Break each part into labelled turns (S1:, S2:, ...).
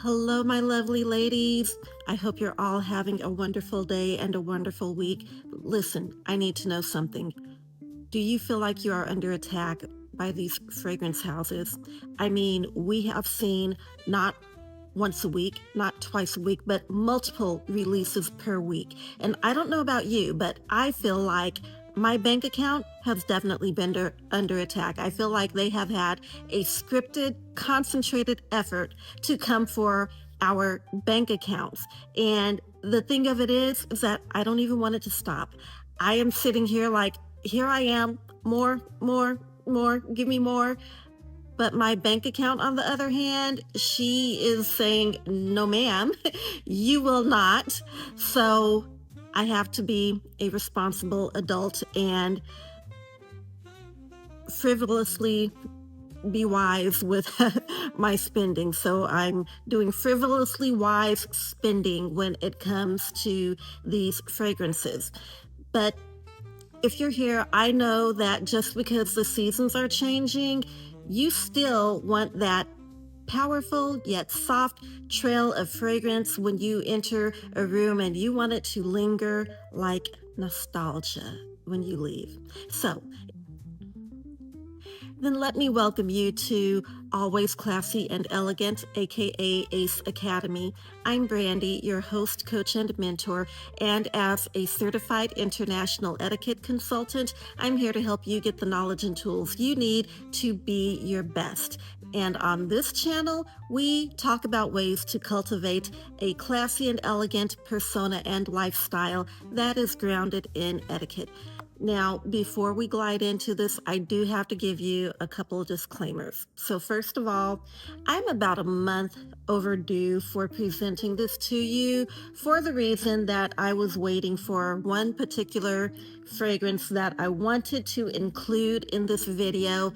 S1: Hello, my lovely ladies. I hope you're all having a wonderful day and a wonderful week. Listen, I need to know something. Do you feel like you are under attack by these fragrance houses? I mean, we have seen not once a week, not twice a week, but multiple releases per week. And I don't know about you, but I feel like my bank account has definitely been under attack. I feel like they have had a scripted, concentrated effort to come for our bank accounts. And the thing of it is that I don't even want it to stop. I am sitting here like, here I am, more, more, more, give me more. But my bank account, on the other hand, she is saying, no, ma'am, you will not. So I have to be a responsible adult and frivolously be wise with my spending. So I'm doing frivolously wise spending when it comes to these fragrances. But if you're here, I know that just because the seasons are changing, you still want that powerful yet soft trail of fragrance when you enter a room, and you want it to linger like nostalgia when you leave. So then let me welcome you to Always Classy and Elegant, aka 𝐏𝐤𝐤𝐤𝐿 Academy. I'm Brandi, your host, coach, and mentor, and as a certified international etiquette consultant, I'm here to help you get the knowledge and tools you need to be your best. And on this channel, we talk about ways to cultivate a classy and elegant persona and lifestyle that is grounded in etiquette. Now, before we glide into this, I do have to give you a couple of disclaimers. So first of all, I'm about a month overdue for presenting this to you for the reason that I was waiting for one particular fragrance that I wanted to include in this video.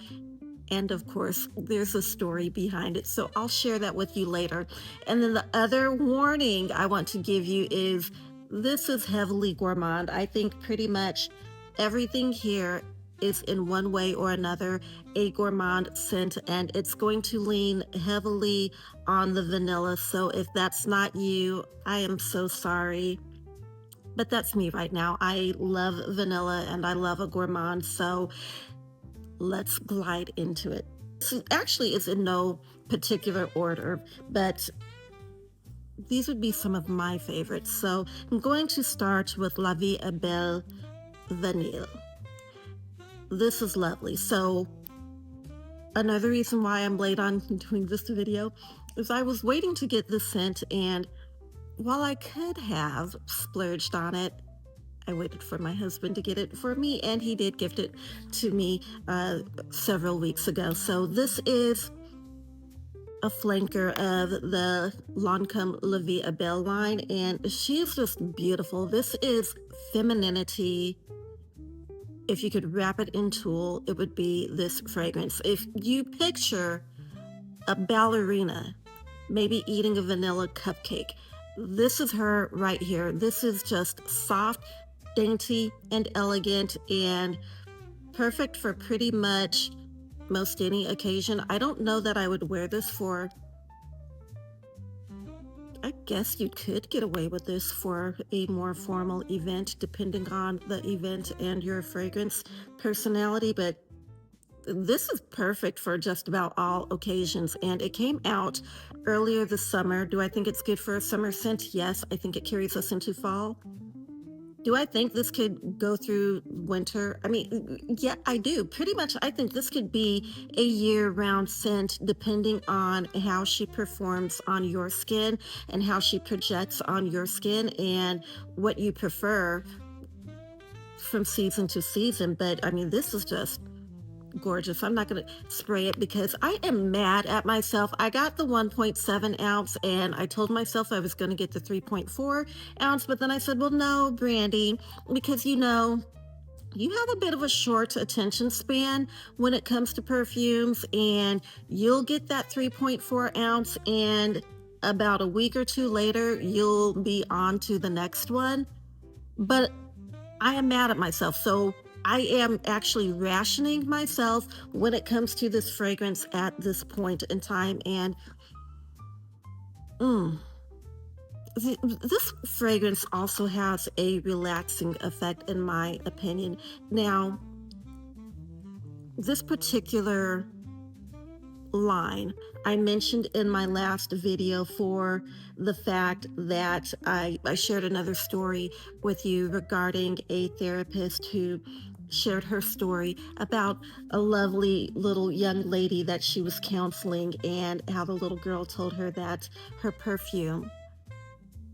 S1: And of course, there's a story behind it. So I'll share that with you later. And then the other warning I want to give you is this is heavily gourmand. I think pretty much everything here is in one way or another a gourmand scent, and it's going to lean heavily on the vanilla. So if that's not you, I am so sorry. But that's me right now. I love vanilla and I love a gourmand. So let's glide into it. This actually is in no particular order, but these would be some of my favorites. So I'm going to start with La Vie est Belle Vanille. This is lovely. So another reason why I'm late on doing this video is I was waiting to get this scent, and while I could have splurged on it, I waited for my husband to get it for me, and he did gift it to me several weeks ago. So this is a flanker of the Lancôme La Vie est Belle line, and she is just beautiful. This is femininity. If you could wrap it in tulle, it would be this fragrance. If you picture a ballerina maybe eating a vanilla cupcake, this is her right here. This is just soft, dainty, and elegant, and perfect for pretty much most any occasion. I don't know that I would wear this for, I guess you could get away with this for a more formal event, depending on the event and your fragrance personality, but this is perfect for just about all occasions. And it came out earlier this summer. Do I think it's good for a summer scent? Yes. I think it carries us into fall. Do I think this could go through winter? I mean, yeah, I do. Pretty much, I think this could be a year-round scent, depending on how she performs on your skin and how she projects on your skin and what you prefer from season to season. But I mean, this is just gorgeous. I'm not going to spray it because I am mad at myself. I got the 1.7 ounce and I told myself I was going to get the 3.4 ounce, but then I said, well, no, Brandi, because you know, you have a bit of a short attention span when it comes to perfumes, and you'll get that 3.4 ounce and about a week or two later, you'll be on to the next one. But I am mad at myself. So I am actually rationing myself when it comes to this fragrance at this point in time. And Mm. This fragrance also has a relaxing effect, in my opinion. Now, this particular line I mentioned in my last video for the fact that I shared another story with you regarding a therapist who shared her story about a lovely little young lady that she was counseling, and how the little girl told her that her perfume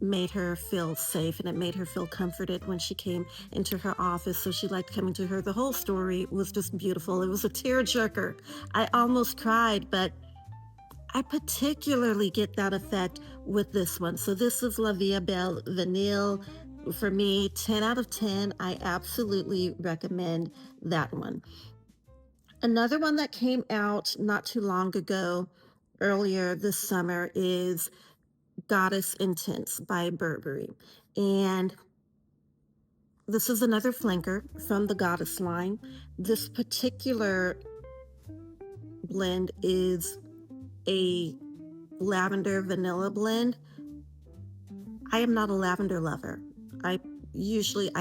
S1: made her feel safe and it made her feel comforted when she came into her office. So she liked coming to her. The whole story was just beautiful. It was a tearjerker. I almost cried, but I particularly get that effect with this one. So this is La Vie Belle Vanille. For me, 10 out of 10. I absolutely recommend that one. Another one that came out not too long ago, earlier this summer, is Goddess Intense by Burberry. And this is another flanker from the Goddess line. This particular blend is a lavender vanilla blend. I am not a lavender lover. I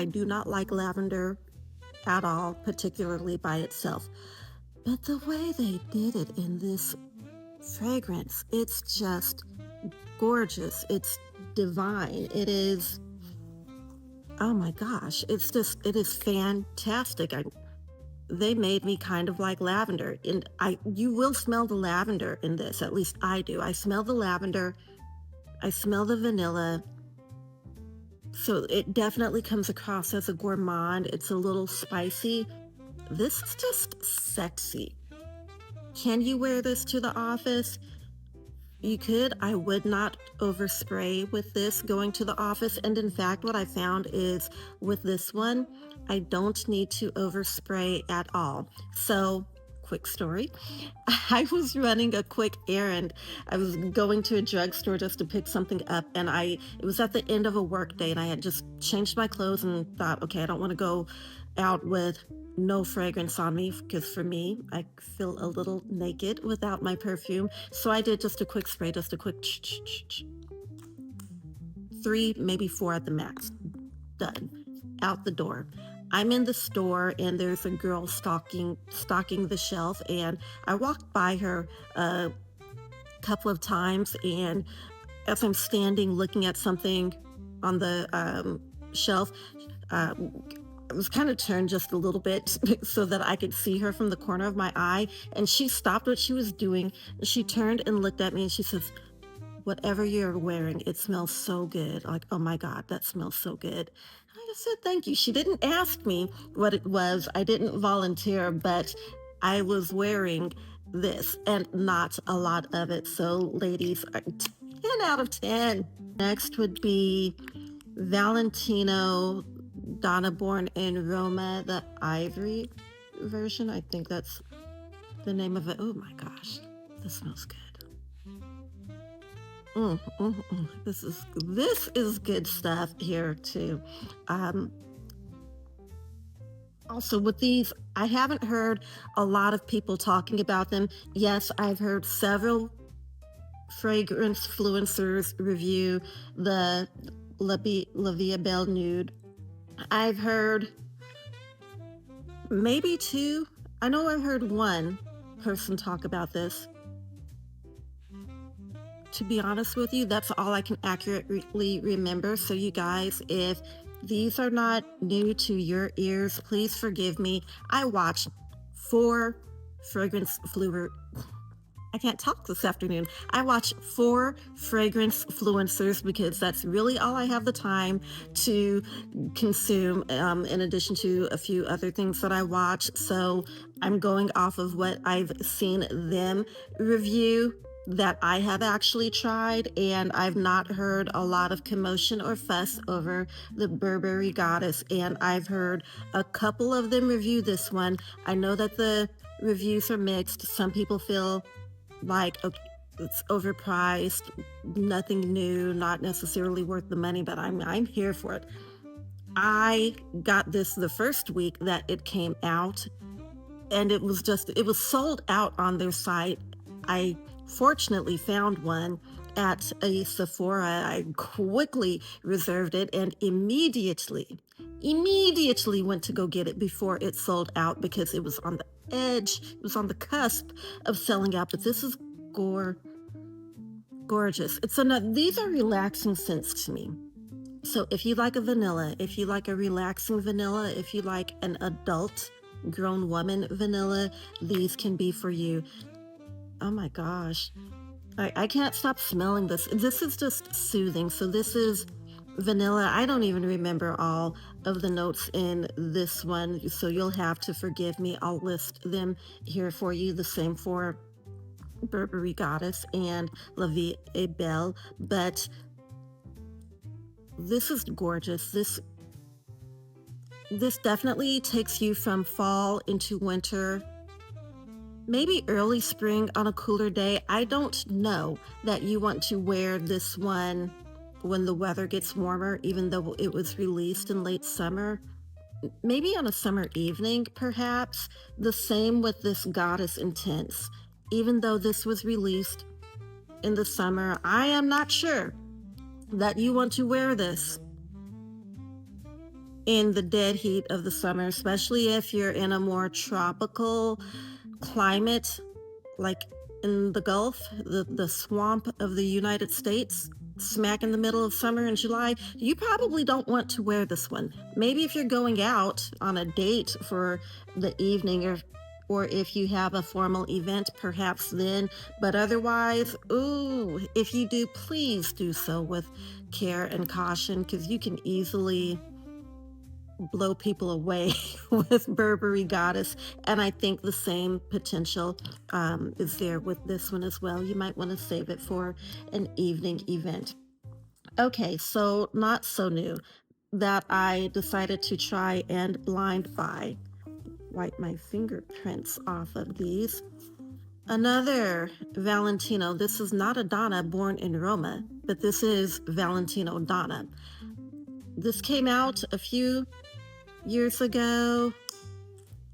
S1: do not like lavender at all, particularly by itself. But the way they did it in this fragrance, it's just gorgeous. It's divine. It is, oh my gosh, it is fantastic. They made me kind of like lavender, and you will smell the lavender in this. At least I do. I smell the lavender. I smell the vanilla. So it definitely comes across as a gourmand. It's a little spicy. This is just sexy. Can you wear this to the office? You could. I would not overspray with this going to the office. And in fact, what I found is with this one, I don't need to overspray at all. So, quick story. I was running a quick errand. I was going to a drugstore just to pick something up, and it was at the end of a work day, and I had just changed my clothes and thought, okay, I don't want to go out with no fragrance on me, because for me, I feel a little naked without my perfume. So I did just a quick spray, just a quick 3, maybe 4 at the max. Done. Out the door. I'm in the store, and there's a girl stocking the shelf, and I walked by her a couple of times, and as I'm standing looking at something on the shelf, uh, I was kind of turned just a little bit so that I could see her from the corner of my eye, and she stopped what she was doing, and she turned and looked at me, and she says, "Whatever you're wearing, it smells so good." Like, oh my God, that smells so good. I just said, thank you. She didn't ask me what it was. I didn't volunteer, but I was wearing this and not a lot of it. So ladies, 10 out of 10. Next would be Valentino Donna Born in Roma, the Ivory version. I think that's the name of it. Oh my gosh, this smells good. This is good stuff here too. Also with these, I haven't heard a lot of people talking about them. Yes, I've heard several fragrance influencers review the La Vie Belle Nude. I've heard maybe 2. I know I've heard one person talk about this. To be honest with you, that's all I can accurately remember. So you guys, if these are not new to your ears, please forgive me. I watched 4 fragrance fluer. I can't talk this afternoon. I watch 4 fragrance influencers because that's really all I have the time to consume, in addition to a few other things that I watch. So I'm going off of what I've seen them review that I have actually tried, and I've not heard a lot of commotion or fuss over the Burberry Goddess, and I've heard a couple of them review this one. I know that the reviews are mixed. Some people feel like, okay, it's overpriced, nothing new, not necessarily worth the money, but I'm here for it. I got this the first week that it came out, and it was sold out on their site. I fortunately found one at a Sephora. I quickly reserved it and immediately went to go get it before it sold out because it was on the edge, it was on the cusp of selling out. But this is gorgeous. These are relaxing scents to me. So if you like a vanilla, if you like a relaxing vanilla, if you like an adult grown woman vanilla, these can be for you. Oh my gosh. I can't stop smelling this. This is just soothing. So this is vanilla. I don't even remember all of the notes in this one, so you'll have to forgive me. I'll list them here for you. The same for Burberry Goddess and La Vie est Belle. But this is gorgeous. This definitely takes you from fall into winter, maybe early spring on a cooler day. I don't know that you want to wear this one when the weather gets warmer, even though it was released in late summer. Maybe on a summer evening, perhaps. The same with this Goddess Intense. Even though this was released in the summer, I am not sure that you want to wear this in the dead heat of the summer, especially if you're in a more tropical climate, like in the Gulf, the swamp of the United States, smack in the middle of summer in July. You probably don't want to wear this one. Maybe if you're going out on a date for the evening, or if you have a formal event, perhaps then. But otherwise, if you do, please do so with care and caution, because you can easily blow people away with Burberry Goddess. And I think the same potential is there with this one as well. You might want to save it for an evening event. Okay, so not so new that I decided to try and blind buy. Wipe my fingerprints off of these. Another Valentino. This is not a Donna born in Roma, but this is Valentino Donna. This came out a few years ago.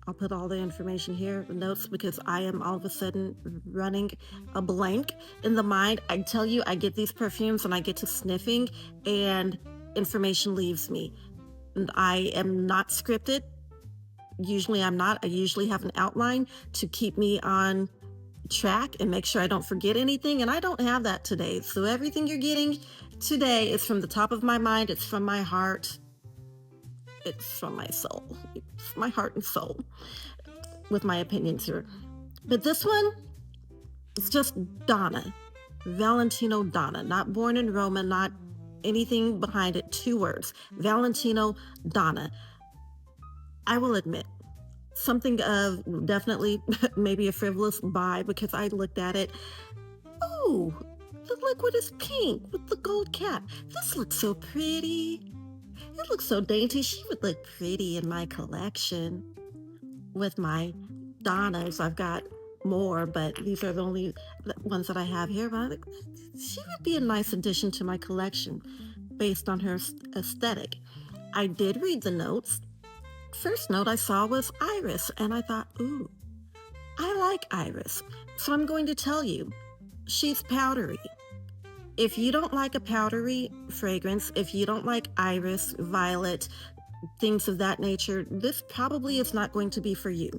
S1: I'll put all the information here, the notes, because I am all of a sudden running a blank in the mind. I tell you, I get these perfumes and I get to sniffing and information leaves me. And I am not scripted. Usually I'm not. I usually have an outline to keep me on track and make sure I don't forget anything, and I don't have that today. So everything you're getting today is from the top of my mind. It's from my heart. It's from my soul. It's my heart and soul with my opinions here. But this one, it's just Donna. Valentino Donna. Not born in Roma, not anything behind it. 2 words. Valentino Donna. I will admit, something of definitely maybe a frivolous buy, because I looked at it. Oh, the liquid is pink with the gold cap. This looks so pretty. It looks so dainty. She would look pretty in my collection with my Donnas. I've got more, but these are the only ones that I have here. But she would be a nice addition to my collection based on her aesthetic. I did read the notes. First note I saw was iris, and I thought, ooh, I like iris. So I'm going to tell you, she's powdery. If you don't like a powdery fragrance, if you don't like iris, violet, things of that nature, this probably is not going to be for you.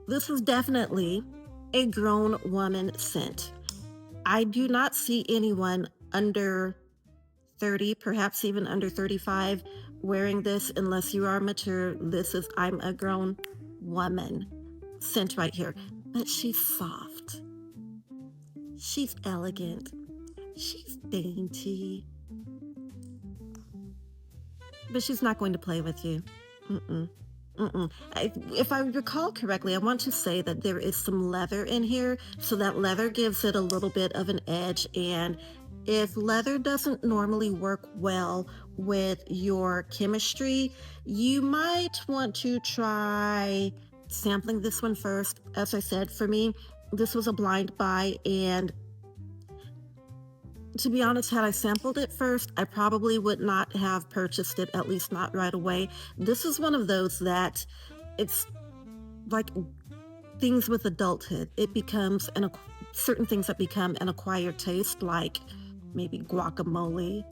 S1: This is definitely a grown woman scent. I do not see anyone under 30, perhaps even under 35, wearing this unless you are mature. This is I'm a grown woman scent right here. But she's soft. She's elegant. She's dainty. But she's not going to play with you. If I recall correctly, I want to say that there is some leather in here, so that leather gives it a little bit of an edge. And if leather doesn't normally work well with your chemistry, you might want to try sampling this one first. As I said, for me, this was a blind buy, and to be honest, had I sampled it first, I probably would not have purchased it, at least not right away. This is one of those that it's like things with adulthood. It becomes certain things that become an acquired taste, like maybe guacamole.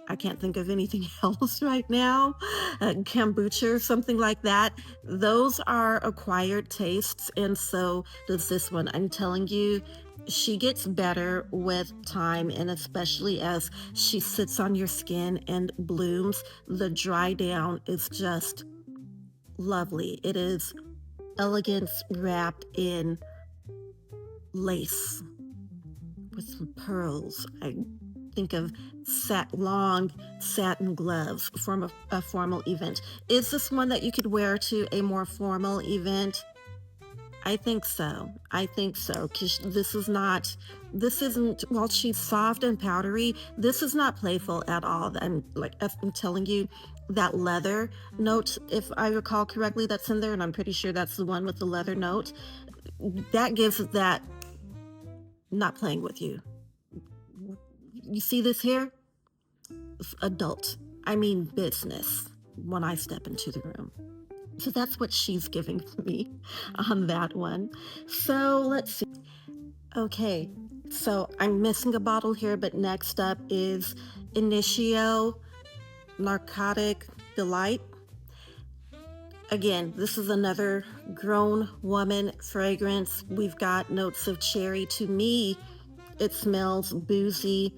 S1: I can't think of anything else right now. Kombucha or something like that. Those are acquired tastes, and so does this one. I'm telling you, she gets better with time, and especially as she sits on your skin and blooms, the dry down is just lovely. It is elegance wrapped in lace with some pearls. I think of long satin gloves for a formal event. Is this one that you could wear to a more formal event? I think so. I think so, because this isn't, while she's soft and powdery, this is not playful at all. I'm telling you, that leather note, if I recall correctly, that's in there, and I'm pretty sure that's the one with the leather note. That gives that not playing with you. You see this here? Adult. I mean business when I step into the room. So that's what she's giving me on that one. So let's see. Okay, so I'm missing a bottle here, but next up is Initio Narcotic Delight. Again, this is another grown woman fragrance. We've got notes of cherry. To me, it smells boozy,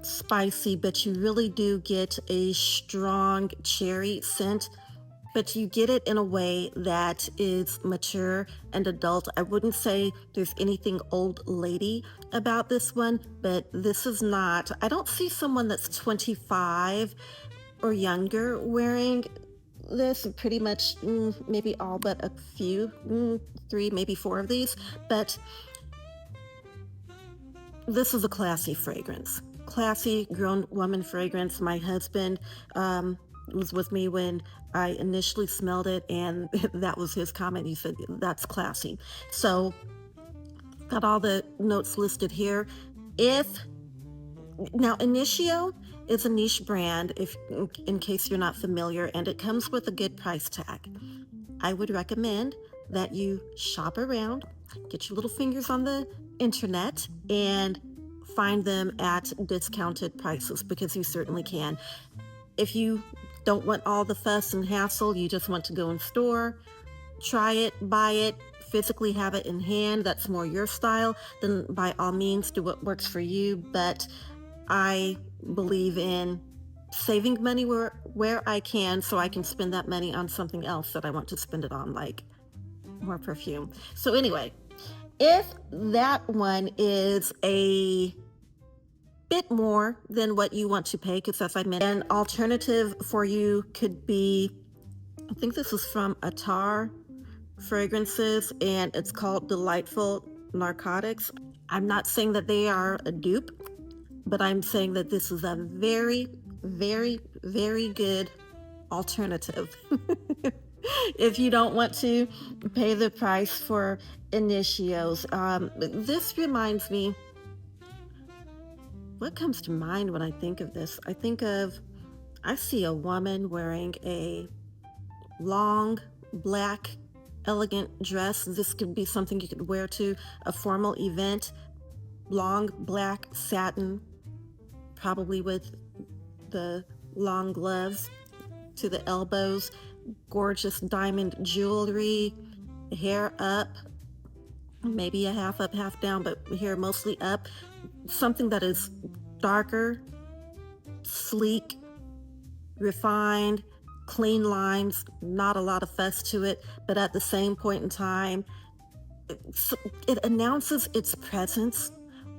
S1: spicy, but you really do get a strong cherry scent, but you get it in a way that is mature and adult. I wouldn't say there's anything old lady about this one, but this is not, I don't see someone that's 25 or younger wearing this. Pretty much maybe all but a few, 3, maybe 4 of these, but this is a classy fragrance. Classy grown woman fragrance. My husband was with me when I initially smelled it, and that was his comment. He said, that's classy. So got all the notes listed here. Now Initio is a niche brand, in case you're not familiar, and it comes with a good price tag. I would recommend that you shop around, get your little fingers on the internet, and find them at discounted prices, because you certainly can. If you don't want all the fuss and hassle, you just want to go in store, try it, buy it, physically have it in hand, that's more your style, then by all means do what works for you. But I believe in saving money where I can, so I can spend that money on something else that I want to spend it on, like more perfume. So anyway, if that one is a bit more than what you want to pay, because as I mentioned, an alternative for you could be, I think this is from Attar Fragrances, and it's called Delightful Narcotics. I'm not saying that they are a dupe, but I'm saying that this is a very, very, very good alternative. If you don't want to pay the price for Initios. This reminds me, what comes to mind when I think of this? I see a woman wearing a long, black, elegant dress. This could be something you could wear to a formal event. Long, black satin, probably with the long gloves to the elbows, gorgeous diamond jewelry, hair up, maybe a half up, half down, but hair mostly up. Something that is darker, sleek, refined, clean lines, not a lot of fuss to it, but at the same point in time, it announces its presence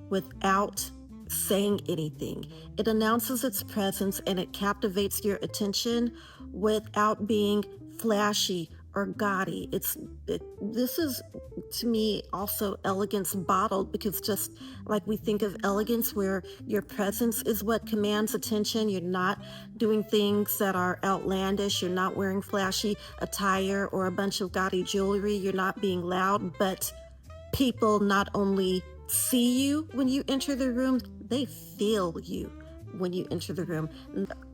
S1: without saying anything. It announces its presence and it captivates your attention without being flashy or gaudy. This is, to me, also elegance bottled, because just like we think of elegance where your presence is what commands attention, you're not doing things that are outlandish, you're not wearing flashy attire or a bunch of gaudy jewelry, you're not being loud, but people not only see you when you enter the room, they feel you when you enter the room.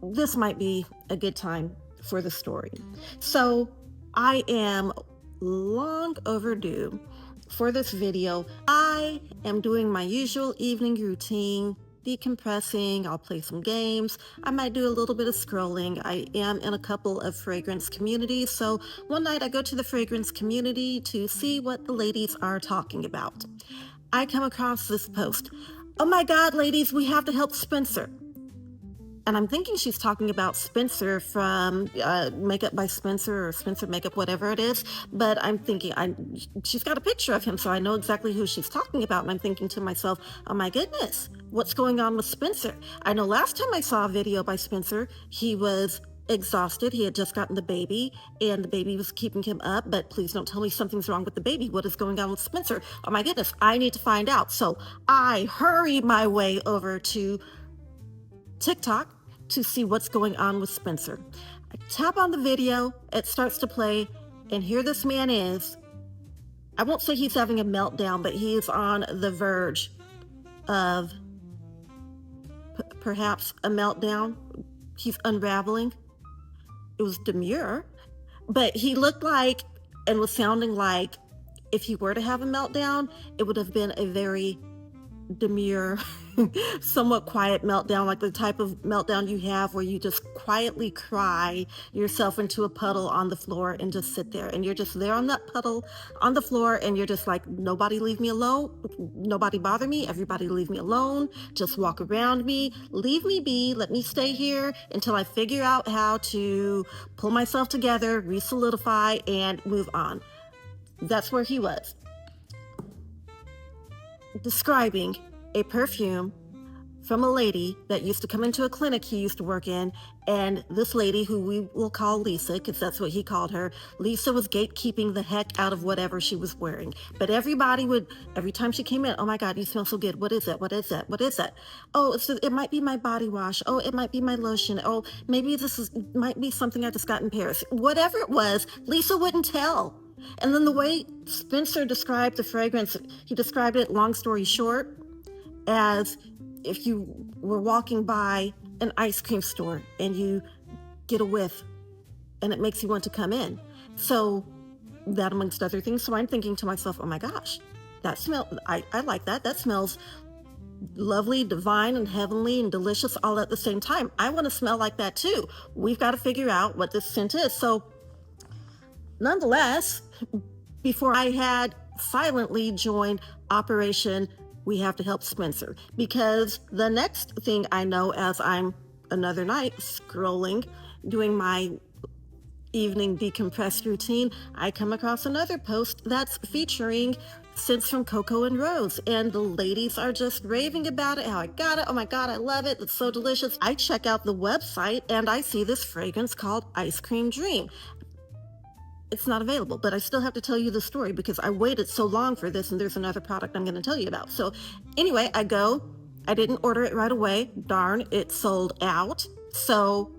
S1: This might be a good time for the story. So I am long overdue For this video, I am doing my usual evening routine, decompressing. I'll play some games. I might do a little bit of scrolling. I am in a couple of fragrance communities, so one night I go to the fragrance community to see what the ladies are talking about. I come across this post. Oh my God, ladies, we have to help Spencer. And I'm thinking she's talking about Spencer from Makeup by Spencer or Spencer Makeup, whatever it is. But I'm thinking, she's got a picture of him, so I know exactly who she's talking about. And I'm thinking to myself, oh my goodness, what's going on with Spencer? I know last time I saw a video by Spencer, he was exhausted. He had just gotten the baby, and the baby was keeping him up. But please don't tell me something's wrong with the baby. What is going on with Spencer? Oh my goodness, I need to find out. So I hurry my way over to TikTok to see what's going on with Spencer. I tap on the video, it starts to play, and here this man is. I won't say he's having a meltdown, but he is on the verge of perhaps a meltdown. He's unraveling. It was demure, but he looked like and was sounding like if he were to have a meltdown, it would have been a very demure, somewhat quiet meltdown, like the type of meltdown you have where you just quietly cry yourself into a puddle on the floor and just sit there, and you're just there on that puddle on the floor, and you're just like, nobody leave me alone, nobody bother me, everybody leave me alone, just walk around me, leave me be, let me stay here until I figure out how to pull myself together, re-solidify, and move on. That's where he was, describing a perfume from a lady that used to come into a clinic he used to work in, and this lady, who we will call Lisa, because that's what he called her, Lisa was gatekeeping the heck out of whatever she was wearing. But everybody would, every time she came in, oh my God, you smell so good. What is that? What is that? What is that? Oh, it might be my body wash. Oh, it might be my lotion. Oh, maybe might be something I just got in Paris. Whatever it was, Lisa wouldn't tell. And then the way Spencer described the fragrance, he described it, long story short, as if you were walking by an ice cream store and you get a whiff and it makes you want to come in. So that, amongst other things. So I'm thinking to myself, oh my gosh, that smell, I like that. That smells lovely, divine, and heavenly, and delicious all at the same time. I want to smell like that too. We've got to figure out what this scent is. So nonetheless, before I had silently joined Operation We Have to Help Spencer, because the next thing I know, as I'm another night scrolling, doing my evening decompressed routine, I come across another post that's featuring scents from Coco and Rose, and the ladies are just raving about it, how I got it, oh my God, I love it, it's so delicious. I check out the website and I see this fragrance called Ice Cream Dream. It's not available, but I still have to tell you the story because I waited so long for this, and there's another product I'm going to tell you about. So anyway, I didn't order it right away. Darn, it sold out. So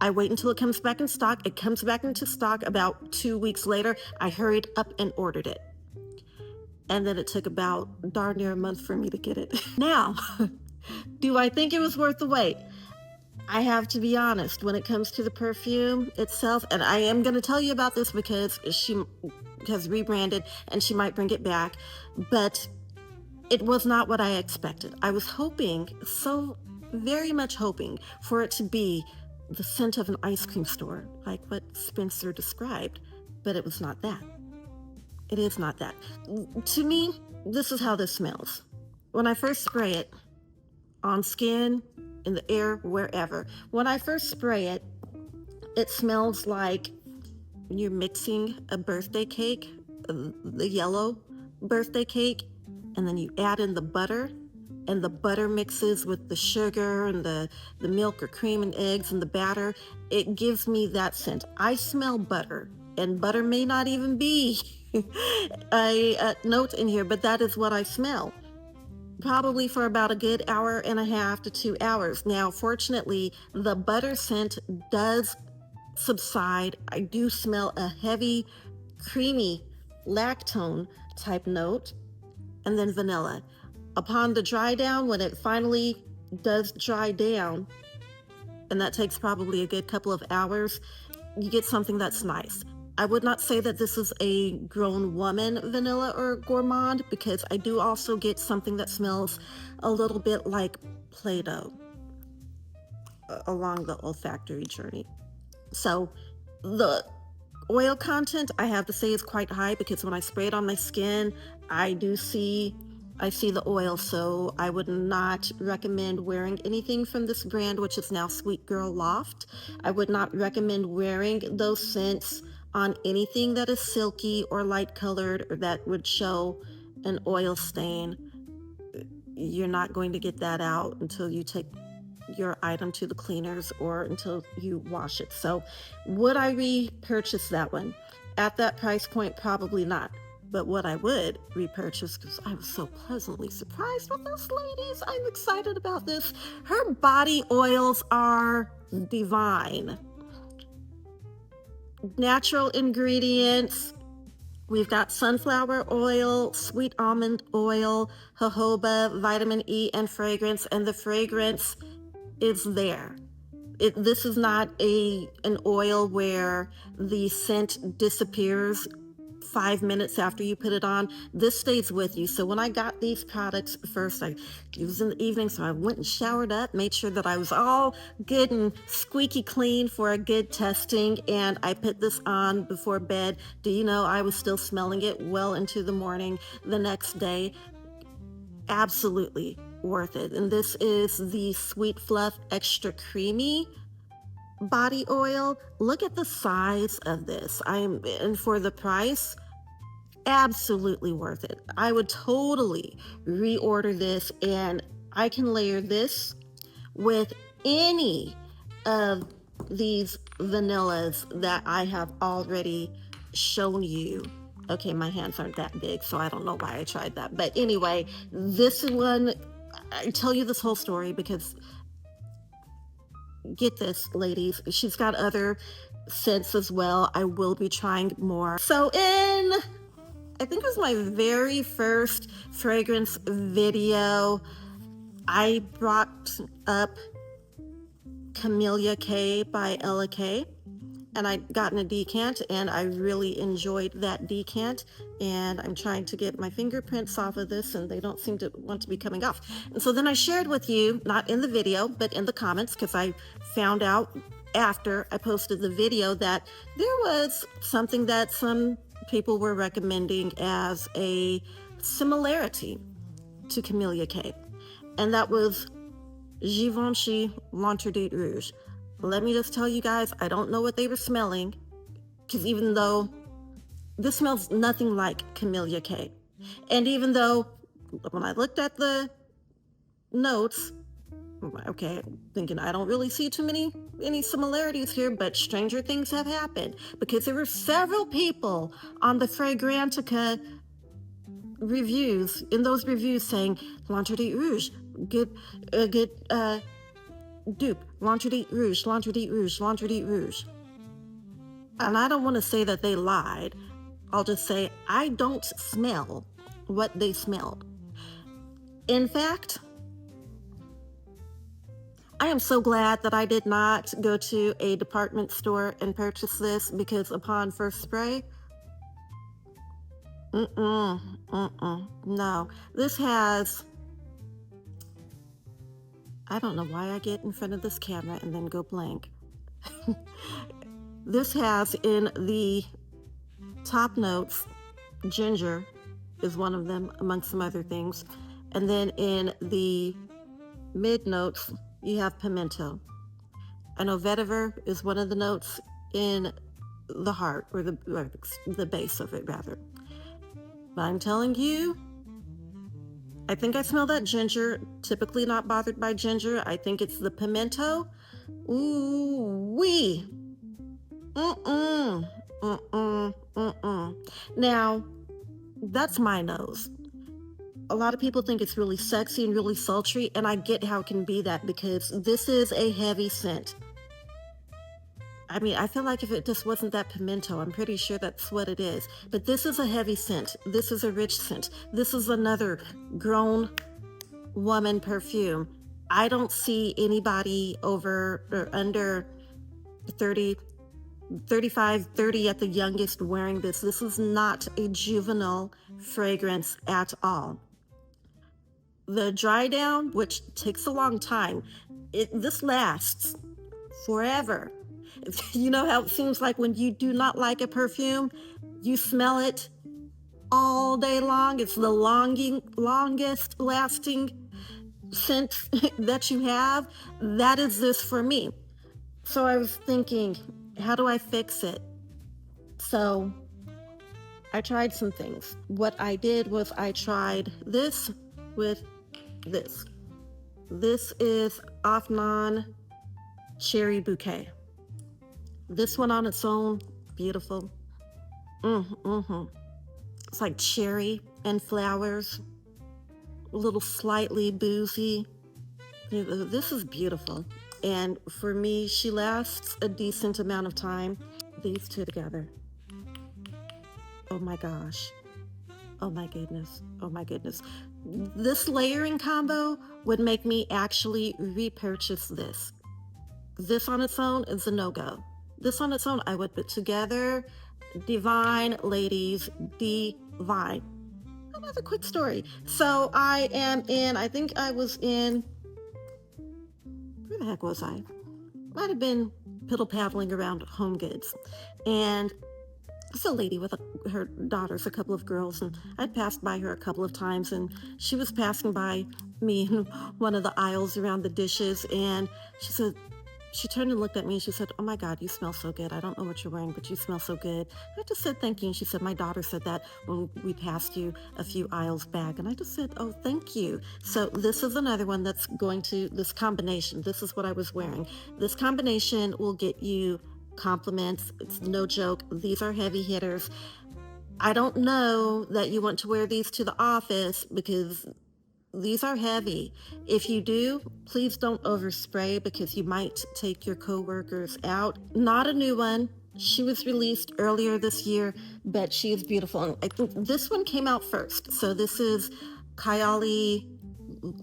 S1: I wait until it comes back in stock. It comes back into stock about 2 weeks later. I hurried up and ordered it. And then it took about darn near a month for me to get it. Now, do I think it was worth the wait? I have to be honest, when it comes to the perfume itself, and I am going to tell you about this because she has rebranded and she might bring it back, but it was not what I expected. I was hoping, so very much hoping, for it to be the scent of an ice cream store, like what Spencer described, but it was not that. It is not that. To me, this is how this smells. When I first spray it on skin, in the air, wherever. When I first spray it, it smells like when you're mixing a birthday cake, the yellow birthday cake, and then you add in the butter, and the butter mixes with the sugar and the milk or cream and eggs and the batter. It gives me that scent. I smell butter, and butter may not even be a note in here, but that is what I smell. Probably for about a good hour and a half to 2 hours. Now, fortunately, the butter scent does subside. I do smell a heavy, creamy lactone type note, and then vanilla. Upon the dry down, when it finally does dry down, and that takes probably a good couple of hours, you get something that's nice. I would not say that this is a grown woman vanilla or gourmand, because I do also get something that smells a little bit like Play-Doh along the olfactory journey. So the oil content, I have to say, is quite high, because when I spray it on my skin, I see the oil. So I would not recommend wearing anything from this brand, which is now SweetGirl Loft. I would not recommend wearing those scents on anything that is silky or light colored, or that would show an oil stain. You're not going to get that out until you take your item to the cleaners or until you wash it. So would I repurchase that one? At that price point, probably not. But what I would repurchase, because I was so pleasantly surprised with this, ladies. I'm excited about this. Her body oils are divine. Natural ingredients. We've got sunflower oil, sweet almond oil, jojoba, vitamin E, and fragrance. And the fragrance is there. This is not an oil where the scent disappears 5 minutes after you put it on. This stays with you. So when I got these products first, it was in the evening, so I went and showered up, made sure that I was all good and squeaky clean for a good testing, and I put this on before bed. Do you know I was still smelling it well into the morning the next day? Absolutely worth it. And this is the Sweet Fluff Extra Creamy body oil. Look at the size of this. And for the price, absolutely worth it. I would totally reorder this, and I can layer this with any of these vanillas that I have already shown you. Okay, my hands aren't that big, so I don't know why I tried that. But anyway, this one, I tell you this whole story because, get this, ladies, she's got other scents as well. I will be trying more. So I think it was my very first fragrance video, I brought up 𝐏𝐤𝐤𝐿 by 𝐿𝐼𝐼, and I'd gotten a decant, and I really enjoyed that decant, and I'm trying to get my fingerprints off of this, and they don't seem to want to be coming off. And so then I shared with you, not in the video, but in the comments, because I found out after I posted the video that there was something that some people were recommending as a similarity to 𝐏𝐿𝐤𝐿, and that was Givenchy L'Interdit Rouge. Let me just tell you guys, I don't know what they were smelling, because even though this smells nothing like 𝐏𝐿𝐤𝐿, and even though when I looked at the notes, okay, thinking I don't really see any similarities here, but stranger things have happened, because there were several people on the Fragrantica reviews, in those reviews, saying L'Interdit Rouge, good dupe, L'Interdit Rouge, L'Interdit Rouge, L'Interdit Rouge. And I don't want to say that they lied. I'll just say I don't smell what they smelled. In fact, I am so glad that I did not go to a department store and purchase this, because upon first spray, no. This has, I don't know why I get in front of this camera and then go blank. This has in the top notes, ginger is one of them, amongst some other things. And then in the mid notes, you have pimento. I know vetiver is one of the notes in the heart, or the base of it, rather. But I'm telling you, I think I smell that ginger. Typically not bothered by ginger. I think it's the pimento. Ooh wee. Now, that's my nose. A lot of people think it's really sexy and really sultry, and I get how it can be that, because this is a heavy scent. I mean, I feel like if it just wasn't that pimento, I'm pretty sure that's what it is. But this is a heavy scent. This is a rich scent. This is another grown woman perfume. I don't see anybody over or under 30 35, 30 at the youngest wearing this. This is not a juvenile fragrance at all. The dry down, which takes a long time, this lasts forever. You know how it seems like when you do not like a perfume, you smell it all day long. It's the longest lasting scent that you have. That is this for me. So I was thinking, how do I fix it? So I tried some things. What I did was I tried this with this. This is Afnan Cherry Bouquet. This one on its own, beautiful. It's like cherry and flowers, a little slightly boozy. This is beautiful. And for me, she lasts a decent amount of time. These two together. Oh my gosh. Oh my goodness. Oh my goodness. This layering combo would make me actually repurchase this. This on its own is a no-go. This on its own, I would put together. Divine, ladies, divine. Another quick story. So I think I was in, where the heck was I? Might have been piddle-paddling around Home Goods. And it's a lady with her daughters, a couple of girls, and I'd passed by her a couple of times, and she was passing by me in one of the aisles around the dishes, and she turned and looked at me and she said, "Oh my God, you smell so good. I don't know what you're wearing, but you smell so good." I just said, "Thank you." And she said, "My daughter said that when we passed you a few aisles back." And I just said, "Oh, thank you." So this is another one that's going to, this combination. This is what I was wearing. This combination will get you compliments. It's no joke. These are heavy hitters. I don't know that you want to wear these to the office because these are heavy. If you do, please don't overspray because you might take your coworkers out. Not a new one. She was released earlier this year, but she is beautiful. And I think this one came out first. So this is 𝐏𝐤𝐤𝐬,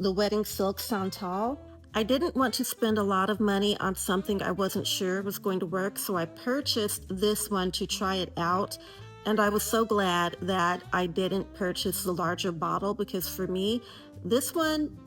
S1: the Wedding Silk Santal. I didn't want to spend a lot of money on something I wasn't sure was going to work, so I purchased this one to try it out. And I was so glad that I didn't purchase the larger bottle because for me, this one,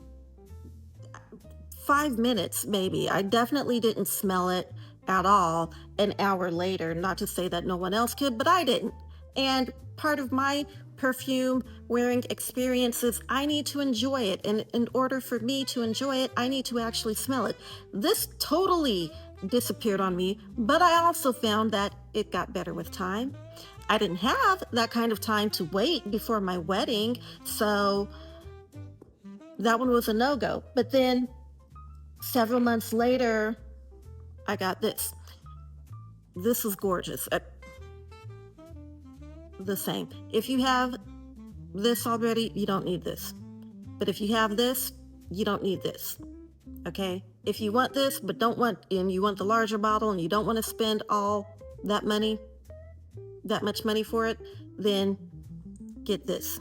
S1: 5 minutes maybe. I definitely didn't smell it at all an hour later. Not to say that no one else could, but I didn't. And part of my perfume wearing experiences, I need to enjoy it. And in order for me to enjoy it, I need to actually smell it. This totally disappeared on me, but I also found that it got better with time. I didn't have that kind of time to wait before my wedding, so that one was a no-go. But then several months later, I got this. This is gorgeous. The same. If you have this already, you don't need this. But if you have this, you don't need this. Okay? If you want this, but and you want the larger bottle and you don't want to spend all that much money for it, then get this.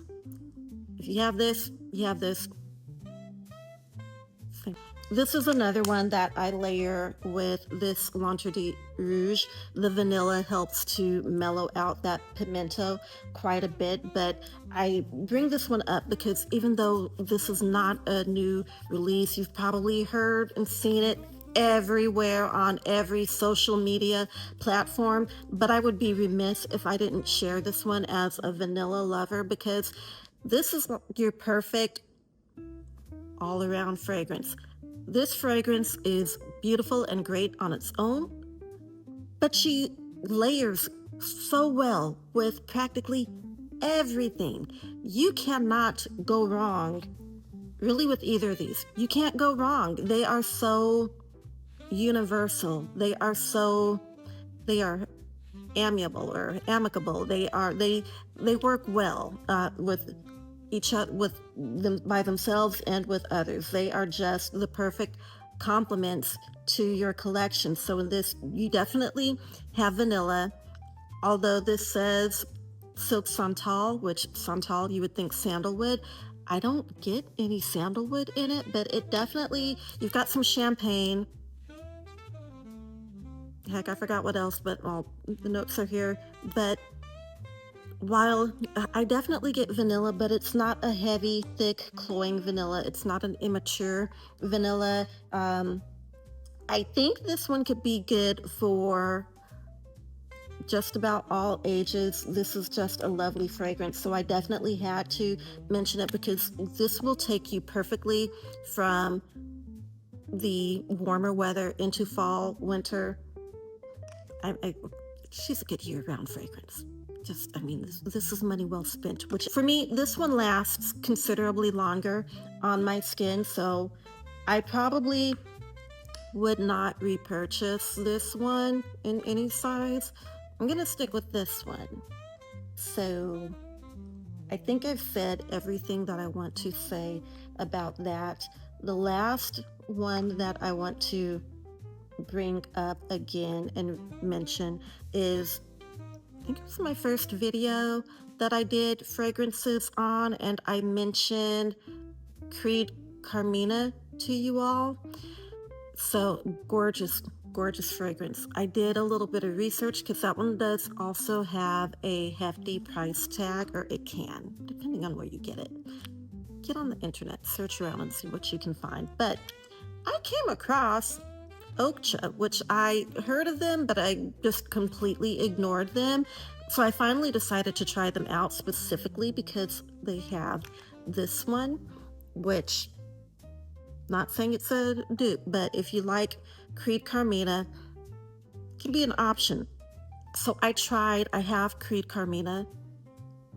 S1: If you have this, you have this. This is another one that I layer with this Lentre de Rouge. The vanilla helps to mellow out that pimento quite a bit, but I bring this one up because even though this is not a new release, you've probably heard and seen it everywhere on every social media platform, but I would be remiss if I didn't share this one as a vanilla lover because this is your perfect all-around fragrance. This fragrance is beautiful and great on its own, but she layers so well with practically everything. You cannot go wrong really with either of these. You can't go wrong. They are so universal. They are amiable or amicable. They work well with each other, with them by themselves and with others. They are just the perfect complements to your collection. So in this, you definitely have vanilla, although this says silk santal, which santal you would think sandalwood. I don't get any sandalwood in it, but it definitely, you've got some champagne. heck, I forgot what else, but the notes are here. But while I definitely get vanilla, but it's not a heavy, thick, cloying vanilla. It's not an immature vanilla. I think this one could be good for just about all ages. This is just a lovely fragrance, so I definitely had to mention it because this will take you perfectly from the warmer weather into fall, winter. She's a good year-round fragrance. This is money well spent, which for me, this one lasts considerably longer on my skin, so I probably would not repurchase this one in any size. I'm gonna stick with this one. So I think I've said everything that I want to say about that. The last one that I want to bring up again and mention is, I think it was my first video that I did fragrances on, and I mentioned Creed Carmina to you all. So gorgeous, gorgeous fragrance. I did a little bit of research because that one does also have a hefty price tag, or it can, depending on where you get it. Get on the internet, search around and see what you can find. But I came across Oakcha, which I heard of them, but I just completely ignored them. So I finally decided to try them out specifically because they have this one, which, not saying it's a dupe, but if you like Creed Carmina, it can be an option. So I have Creed Carmina,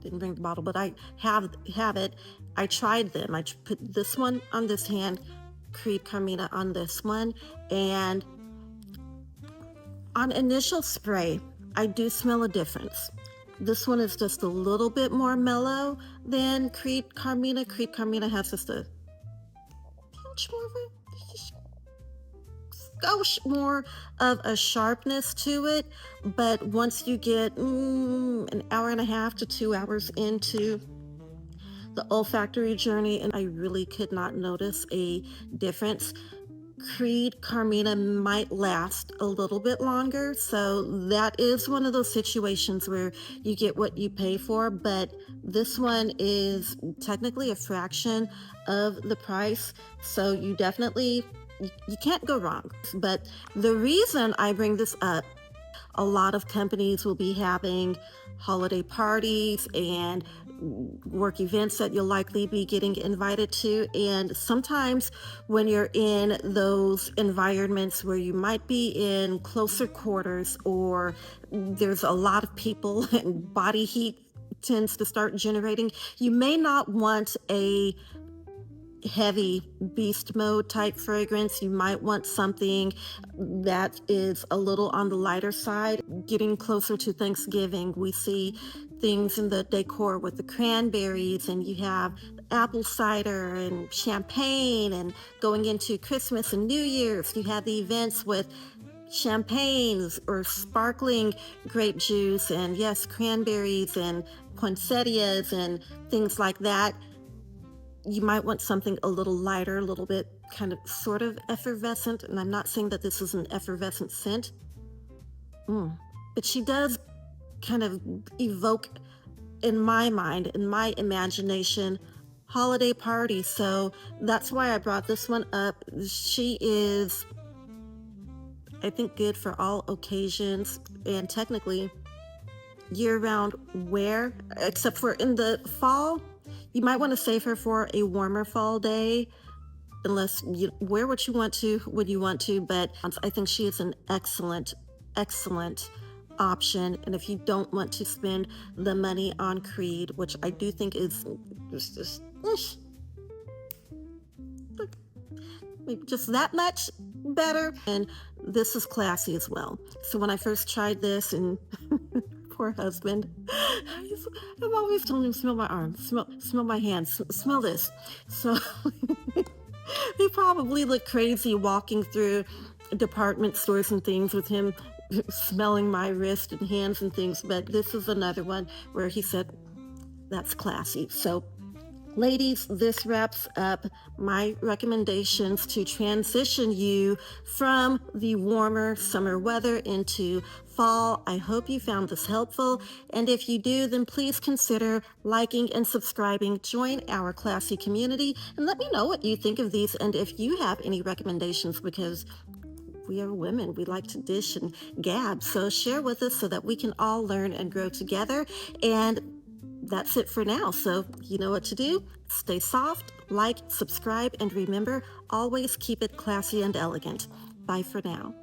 S1: didn't bring the bottle, but I have it. I tried them. I put this one on this hand, Creed Carmina on this one, and on initial spray, I do smell a difference. This one is just a little bit more mellow than Creed Carmina. Creed Carmina has just a pinch more of a skosh more of a sharpness to it, but once you get an hour and a half to 2 hours into the olfactory journey, and I really could not notice a difference. Creed Carmina might last a little bit longer, so that is one of those situations where you get what you pay for, but this one is technically a fraction of the price, so you can't go wrong. But the reason I bring this up, a lot of companies will be having holiday parties and work events that you'll likely be getting invited to, and sometimes when you're in those environments where you might be in closer quarters or there's a lot of people and body heat tends to start generating, you may not want a heavy beast mode type fragrance. You might want something that is a little on the lighter side. Getting closer to Thanksgiving, we see things in the decor with the cranberries, and you have apple cider and champagne, and going into Christmas and New Year's, you have the events with champagnes or sparkling grape juice, and yes, cranberries and poinsettias and things like that. You might want something a little lighter, a little bit kind of sort of effervescent, and I'm not saying that this is an effervescent scent, but she does kind of evoke, in my mind, in my imagination, holiday party. So that's why I brought this one up. She is, I think, good for all occasions and technically year-round wear, except for in the fall. You might want to save her for a warmer fall day, unless you wear what you want to when you want to, but I think she is an excellent, excellent option. And if you don't want to spend the money on Creed, which I do think is just that much better, and this is classy as well. So when I first tried this, and poor husband, I'm always telling him, smell my arm, smell my hands, smell this. So he probably looked crazy walking through department stores and things with him smelling my wrist and hands and things, but this is another one where he said, that's classy. So Ladies, this wraps up my recommendations to transition you from the warmer summer weather into fall. I hope you found this helpful. And if you do, then please consider liking and subscribing. Join our classy community and let me know what you think of these and if you have any recommendations, because we are women. We like to dish and gab. So share with us so that we can all learn and grow together. And that's it for now. So you know what to do. Stay soft, like, subscribe, and remember, always keep it classy and elegant. Bye for now.